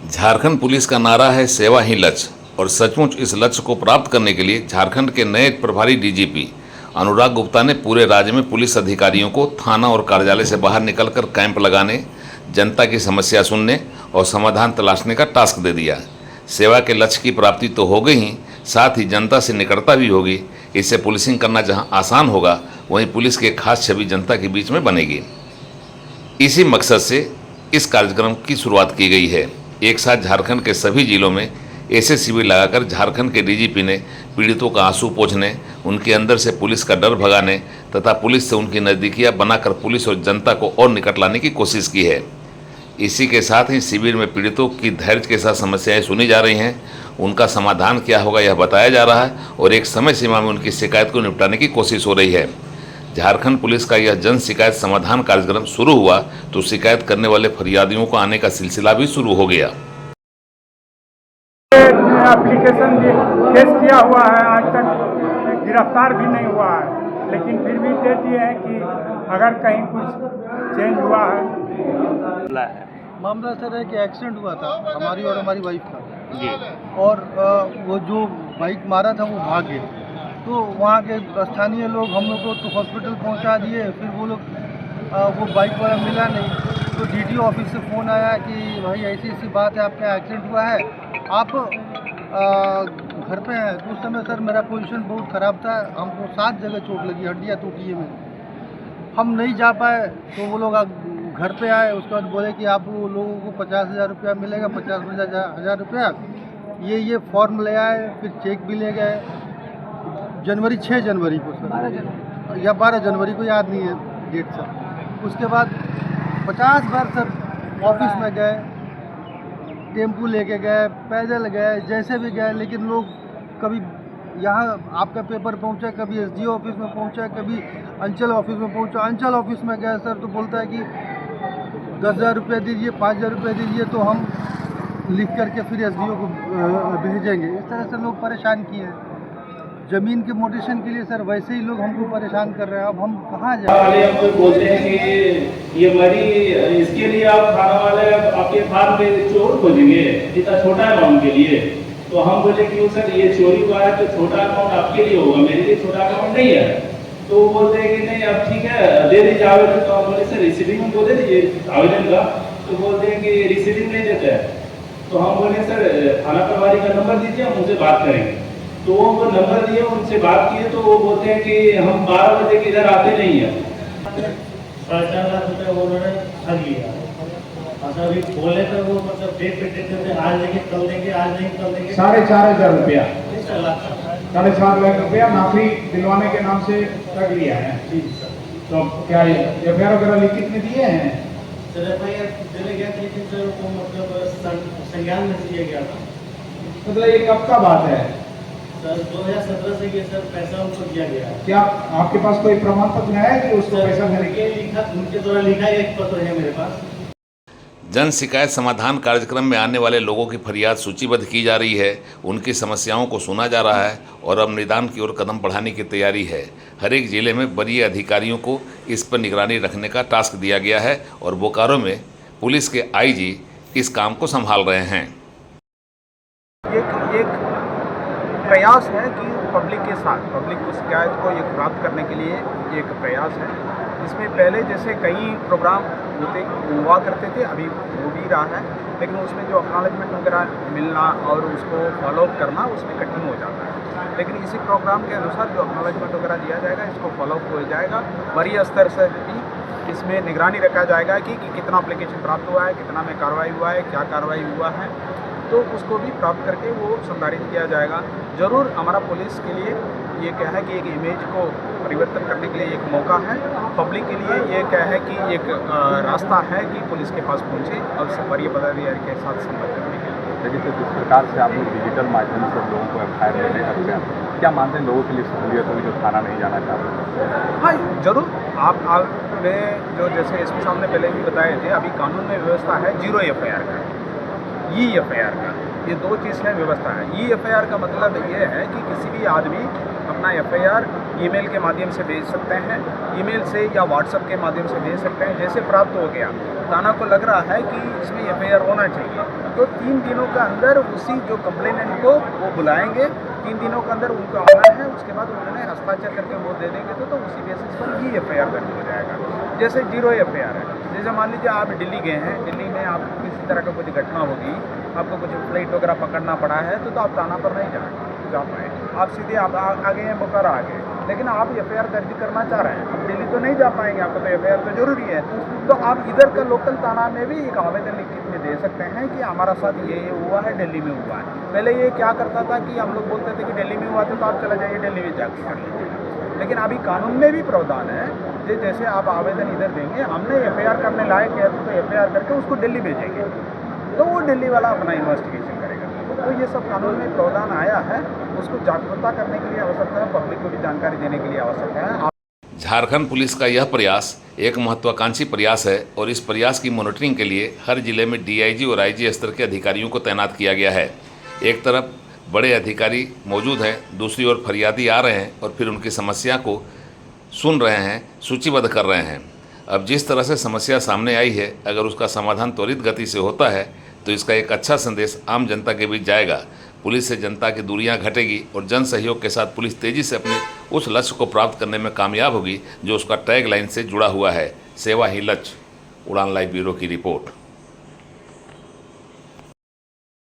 Jharkhand police का नारा है सेवा ही लक्ष्य और सचमुच इस लक्ष्य को प्राप्त करने के लिए झारखंड के नए प्रभारी डीजीपी अनुराग गुप्ता ने पूरे राज्य में पुलिस अधिकारियों को थाना और कार्यालय से बाहर निकलकर कैंप लगाने, जनता की समस्या सुनने और समाधान तलाशने का टास्क दे दिया। सेवा के लक्ष्य की प्राप्ति तो हो गई ही, साथ ही जनता से निकटता भी होगी। इससे पुलिसिंग करना जहां आसान होगा, वहीं पुलिस की एक खास छवि जनता के बीच में बनेगी। इसी मकसद से इस कार्यक्रम की शुरुआत की गई है। एक साथ झारखंड के सभी जिलों में ऐसे शिविर लगाकर झारखंड के डीजीपी ने पीड़ितों का आंसू पोंछने, उनके अंदर से पुलिस का डर भगाने तथा पुलिस से उनकी नज़दीकियां बनाकर पुलिस और जनता को और निकट लाने की कोशिश की है। इसी के साथ ही शिविर में पीड़ितों की धैर्य के साथ समस्याएं सुनी जा रही हैं, उनका समाधान क्या होगा यह बताया जा रहा है और एक समय सीमा में उनकी शिकायत को निपटाने की कोशिश हो रही है। झारखंड पुलिस का यह जन शिकायत समाधान कार्यक्रम शुरू हुआ तो शिकायत करने वाले फरियादियों को आने का सिलसिला भी शुरू हो गया। एप्लीकेशन भी केस किया हुआ है, आज तक गिरफ्तार भी नहीं हुआ है, लेकिन फिर भी दे दिए हैं कि अगर कहीं कुछ चेंज हुआ है। मामला सर है कि एक्सीडेंट हुआ था हमारी और हमारी वाइफ का जी, और वो जो बाइक मारा था वो भाग गए, तो वहाँ के स्थानीय लोग हम लोग को तो हॉस्पिटल पहुँचा दिए। फिर वो लोग वो बाइक वाला मिला नहीं, तो डीटीओ ऑफिस से फ़ोन आया कि भाई ऐसी ऐसी बात है, आपका एक्सीडेंट हुआ है, आप घर पे हैं। तो उस समय सर मेरा पोजीशन बहुत ख़राब था, हमको 7 जगह चोट लगी, हड्डियाँ टूटी है मेरी, हम नहीं जा पाए। तो वो लोग घर पे आए, उसके बाद बोले कि आप लोगों को 50,000 रुपया मिलेगा, 50,000 रुपया, ये फॉर्म ले आए। फिर चेक भी ले गए जनवरी 6 जनवरी को सर, या 12 जनवरी को, याद नहीं है डेट सर। उसके बाद 50 बार सर ऑफिस में गए, टेम्पू लेके गए, पैदल गए, जैसे भी गए, लेकिन लोग कभी यहाँ आपका पेपर पहुँचा, कभी एसडीओ ऑफिस में पहुँचा, कभी अंचल ऑफिस में पहुँचा। अंचल ऑफिस में गए सर तो बोलता है कि 10,000 रुपये दीजिए, 5,000 रुपये दीजिए, तो हम लिख करके फिर एसडीओ को भेजेंगे। इस तरह से लोग परेशान किए हैं। ज़मीन के मोटेशन के लिए सर वैसे ही लोग हमको परेशान कर रहे हैं। अब हम कहाँ जाए? हमको बोलते हैं कि ये मरी, इसके लिए आप थाना वाले आपके फार्म पे चोर खोजेंगे, इतना छोटा अमाउंट के लिए। तो हम बोले कि सर ये चोरी हुआ है तो छोटा अमाउंट आपके लिए होगा, मेरे लिए छोटा अमाउंट नहीं है। तो वो बोलते हैं कि नहीं अब ठीक है दे दीजिए आवेदन। तो हम बोले सर रिसीविंग हमको दे दीजिए आवेदन का। तो बोलते हैं कि रिसीविंग नहीं देते हैं। तो हम बोले सर थाना प्रभारी का नंबर दीजिए, हम उनसे बात करेंगे। तो वो नंबर दिए, उनसे बात किए, तो वो बोलते हैं कि हम 12 बजे के इधर आते नहीं है। 4.5 लाख रुपये उन्होंने ठग लिया। अच्छा अभी बोले तो वो मतलब डेट पे देते थे, आज देंगे कल देंगे, आज नहीं कल देंगे। 4,500 रुपया, 4.5 लाख रुपया नौकरी दिलवाने के नाम से ठग लिया है। तो क्या एफआईआर वगैरह लिखित में दिए हैं? सर एफआईआर देने गया था, लेकिन सर वो मतलब संज्ञान में दिया गया था। मतलब ये कब का बात है? सर 2017 से ये सर पैसा उनको दिया गया है। क्या आपके पास कोई प्रमाण पत्र है कि उसको पैसा उनके लिखा, उनके द्वारा लिखा एक पत्र है मेरे पास। जन शिकायत समाधान कार्यक्रम में आने वाले लोगों की फरियाद सूचीबद्ध की जा रही है, उनकी समस्याओं को सुना जा रहा है और अब निदान की ओर कदम बढ़ाने की तैयारी है। हर एक जिले में वरीय अधिकारियों को इस पर निगरानी रखने का टास्क दिया गया है और बोकारो में पुलिस के आईजी इस काम को संभाल रहे हैं। एक प्रयास है कि पब्लिक के साथ पब्लिक को शिकायत को एक प्राप्त करने के लिए एक प्रयास है। इसमें पहले जैसे कई प्रोग्राम हुआ करते थे, अभी हो भी रहा है, लेकिन उसमें जो एक्नॉलेजमेंट वगैरह मिलना और उसको फॉलोअप करना उसमें कठिन हो जाता है। लेकिन इसी प्रोग्राम के अनुसार जो एक्नॉलेजमेंट वगैरह दिया जाएगा, इसको फॉलोअप हो जाएगा। वरीय स्तर से भी इसमें निगरानी रखा जाएगा कि कितना एप्लीकेशन प्राप्त हुआ है, कितना में कार्रवाई हुआ है, क्या कार्रवाई हुआ है, तो उसको भी प्राप्त करके वो संधारित किया जाएगा। ज़रूर हमारा पुलिस के लिए ये क्या है कि एक इमेज को परिवर्तन करने के लिए एक मौका है, पब्लिक के लिए ये क्या है कि एक रास्ता है कि पुलिस के पास पहुँचे और वरीय पदाधिकारी के साथ संपर्क करने के लिए। लेकिन जिस प्रकार से आप लोग डिजिटल माध्यम से लोगों को एफआईआर देने लगते हैं, क्या मानते हैं लोगों के लिए सहूलियत होगी जो थाना नहीं जाना चाहते? हाँ ज़रूर। आपने जो जैसे एसपी साहब ने पहले भी बताए थे, अभी कानून में व्यवस्था है 0 एफआईआर का, ई-एफआईआर का, ये 2 चीज़ है व्यवस्था है। ई-एफआईआर का मतलब ये है कि किसी भी आदमी अपना एफआईआर ईमेल के माध्यम से भेज सकते हैं, ईमेल से या व्हाट्सएप के माध्यम से भेज सकते हैं। जैसे प्राप्त हो गया, थाना को लग रहा है कि इसमें एफआईआर होना चाहिए, तो 3 दिनों के अंदर उसी जो कंप्लेनेंट को वो बुलाएंगे, 3 दिनों के अंदर उनको आना है, उसके बाद उन्होंने हस्ताक्षर करके वो दे देंगे तो उसी बेसिस पर ही एफआईआर दर्ज हो जाएगा। जैसे 0 एफआईआर है, जैसे मान लीजिए आप दिल्ली गए हैं, दिल्ली में आपको किसी तरह का कुछ घटना होगी, आपको कुछ फ्लाइट वगैरह पकड़ना पड़ा है, तो आप थाना पर नहीं जा पाए, आप सीधे आप आ गए हैं, बोकारो आ गए, लेकिन आप एफआईआर दर्ज करना चाह रहे हैं, आप दिल्ली तो नहीं जा पाएंगे, आपको तो एफआईआर तो जरूरी है, तो आप इधर का लोकल थाना में भी एक आवेदन लिखित में दे सकते हैं कि हमारा साथ ये हुआ है, दिल्ली में हुआ है। पहले ये क्या करता था कि हम लोग बोलते थे कि दिल्ली में हुआ था तो आप चले जाइए दिल्ली में जाके कर लीजिए, लेकिन अभी कानून में भी प्रावधान है कि जैसे आप आवेदन इधर देंगे, हमने एफआईआर करने लायक है तो एफआईआर करके उसको दिल्ली भेजेंगे, तो वो दिल्ली वाला अपना इन्वेस्टिगेशन करेगा। तो ये सब कानून में प्रावधान आया है, उसको जागरूकता करने के लिए आवश्यकता है, पब्लिक को भी जानकारी देने के लिए आवश्यकता है। झारखंड पुलिस का यह प्रयास एक महत्वाकांक्षी प्रयास है और इस प्रयास की मॉनिटरिंग के लिए हर जिले में डीआईजी और आईजी स्तर के अधिकारियों को तैनात किया गया है। एक तरफ बड़े अधिकारी मौजूद हैं, दूसरी ओर फरियादी आ रहे हैं और फिर उनकी समस्या को सुन रहे हैं, सूचीबद्ध कर रहे हैं। अब जिस तरह से समस्या सामने आई है, अगर उसका समाधान त्वरित गति से होता है तो इसका एक अच्छा संदेश आम जनता के बीच जाएगा। पुलिस से जनता की दूरियां घटेगी और जन सहयोग के साथ पुलिस तेजी से अपने उस लक्ष्य को प्राप्त करने में कामयाब होगी जो उसका टैग लाइन से जुड़ा हुआ है, सेवा ही लक्ष्य। उड़ान लाइव ब्यूरो की रिपोर्ट।